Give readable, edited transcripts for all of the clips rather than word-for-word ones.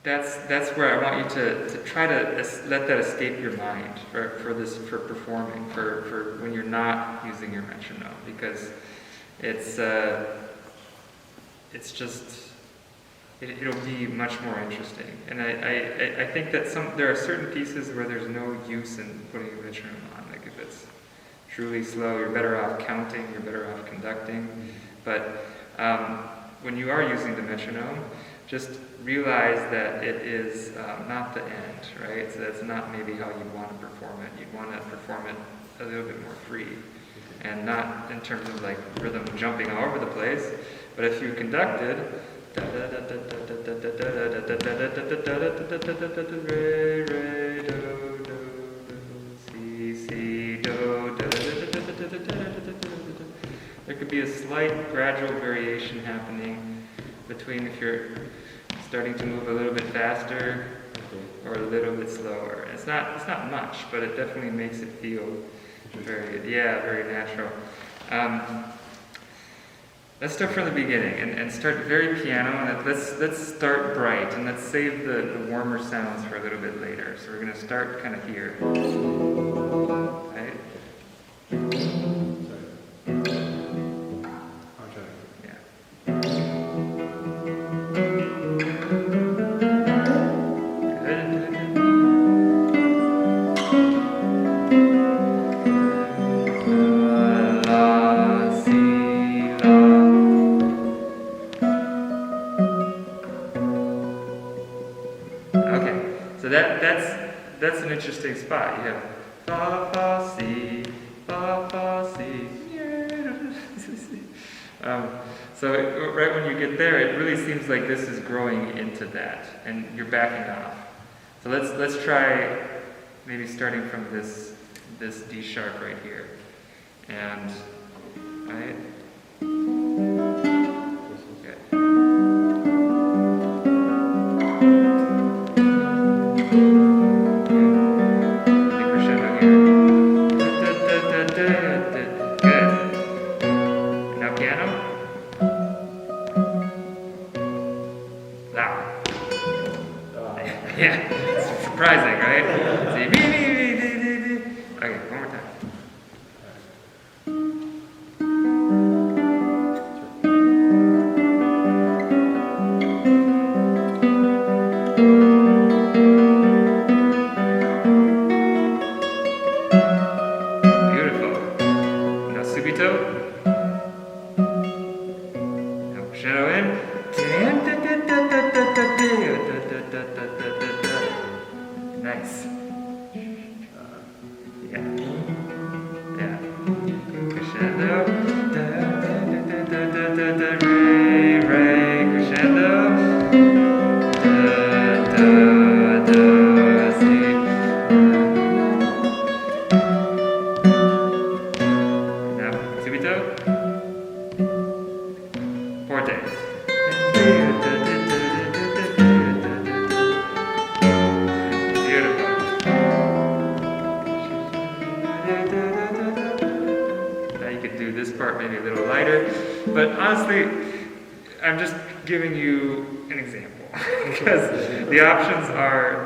that's where I want you to try to let that escape your mind for performing, for when you're not using your metronome, because it's just it'll be much more interesting. And I think that there are certain pieces where there's no use in putting a metronome on. Like if it's truly slow, you're better off counting, you're better off conducting. But when you are using the metronome, just realize that it is not the end, right? So that's not maybe how you want to perform it. You'd want to perform it a little bit more free, and not in terms of like rhythm jumping all over the place, but if you conducted, there could be a slight gradual variation happening between if you're starting to move a little bit faster or a little bit slower. It's not much, but it definitely makes it feel very natural. Let's start from the beginning and start very piano, and let's start bright, and let's save the warmer sounds for a little bit later. So we're going to start kind of here. Right? That's an interesting spot. You have fa fa si, fa fa si. So right when you get there, it really seems like this is growing into that, and you're backing off. So let's try maybe starting from this D sharp right here, and right.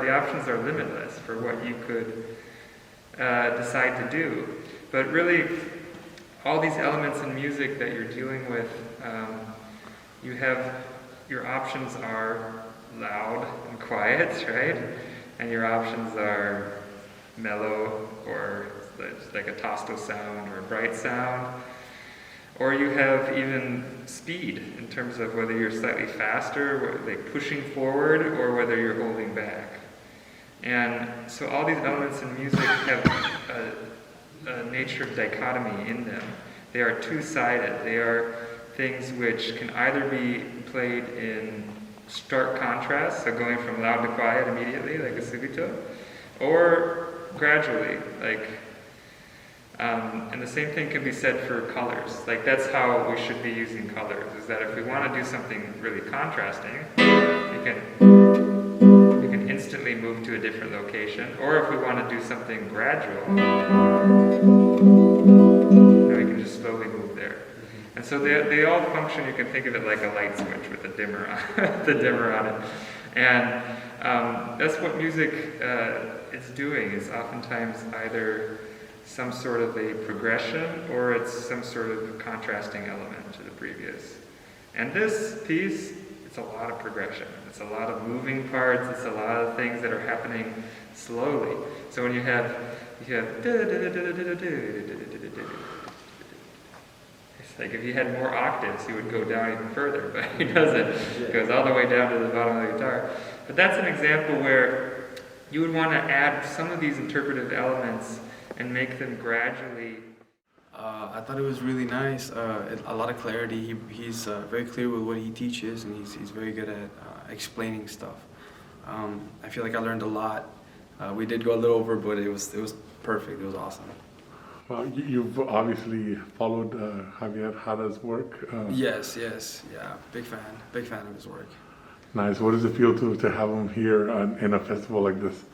The options are limitless for what you could decide to do. But really, all these elements in music that you're dealing with, your options are loud and quiet, right? And your options are mellow, or like a tosto sound or a bright sound. Or you have even speed in terms of whether you're slightly faster, like pushing forward, or whether you're holding back. And so all these elements in music have a nature of dichotomy in them. They are two-sided. They are things which can either be played in stark contrast, so going from loud to quiet immediately, like a subito, or gradually, like, and the same thing can be said for colors. Like, that's how we should be using colors, is that if we want to do something really contrasting, we can instantly move to a different location, or if we want to do something gradual, we can just slowly move there. And so they all function, you can think of it like a light switch with a dimmer on, the dimmer on it. And that's what music is doing, is oftentimes either some sort of a progression or it's some sort of contrasting element to the previous. And this piece, it's a lot of progression. It's a lot of moving parts. It's a lot of things that are happening slowly. So when you have it's like if he had more octaves, he would go down even further, but he doesn't. He goes all the way down to the bottom of the guitar. But that's an example where you would want to add some of these interpretive elements and make them gradually. I thought it was really nice. A lot of clarity. He's very clear with what he teaches, and he's very good at explaining stuff. I feel like I learned a lot. We did go a little over, but it was perfect. It was awesome. Well, you've obviously followed Xavier Jara's work. Yes, yeah. Big fan of his work. Nice. What does it feel to have him here in a festival like this?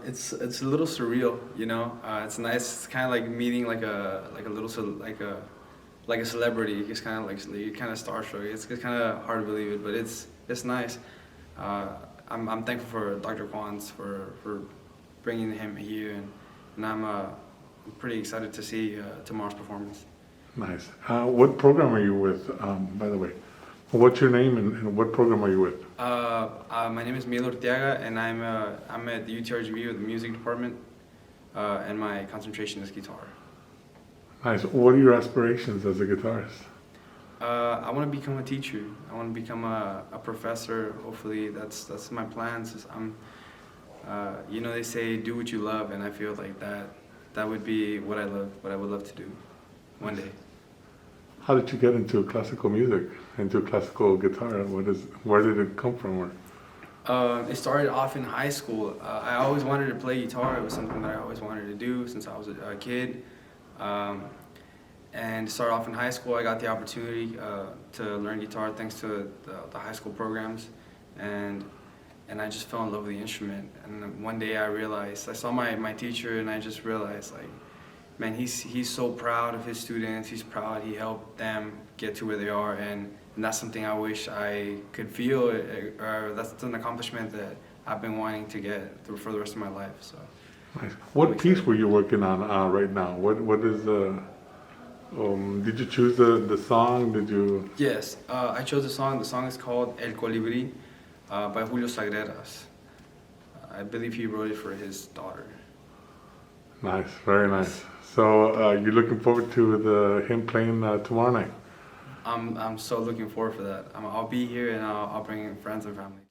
It's a little surreal, you know. It's nice. It's kind of like meeting like a celebrity. It's kind of like you're kind of starstruck. It's kind of hard to believe it, but it's nice. I'm thankful for Dr. Quantz for bringing him here, and I'm pretty excited to see tomorrow's performance. Nice. What program are you with, by the way? What's your name and what program are you with? My name is Miguel Urteaga, and I'm at the UTRGV with the music department, and my concentration is guitar. Nice. What are your aspirations as a guitarist? I want to become a teacher. I want to become a professor. Hopefully, that's my plans. You know, they say do what you love, and I feel like that would be what I would love to do one day. How did you get into classical music, into classical guitar? Where did it come from? It started off in high school. I always wanted to play guitar. It was something that I always wanted to do since I was a kid. And started off in high school. I got the opportunity to learn guitar thanks to the high school programs, and I just fell in love with the instrument. And then one day I saw my teacher, and I just realized, like, man, he's so proud of his students. He's proud he helped them get to where they are, and that's something I wish I could feel. Or that's an accomplishment that I've been wanting to get through for the rest of my life. So. Nice. What piece were you working on right now? What is the? Did you choose the song? Did you? Yes, I chose the song. The song is called El Colibri by Julio Sagreras. I believe he wrote it for his daughter. Nice, very nice. So you're looking forward to him playing tomorrow night? I'm so looking forward for that. I'll be here, and I'll bring in friends and family.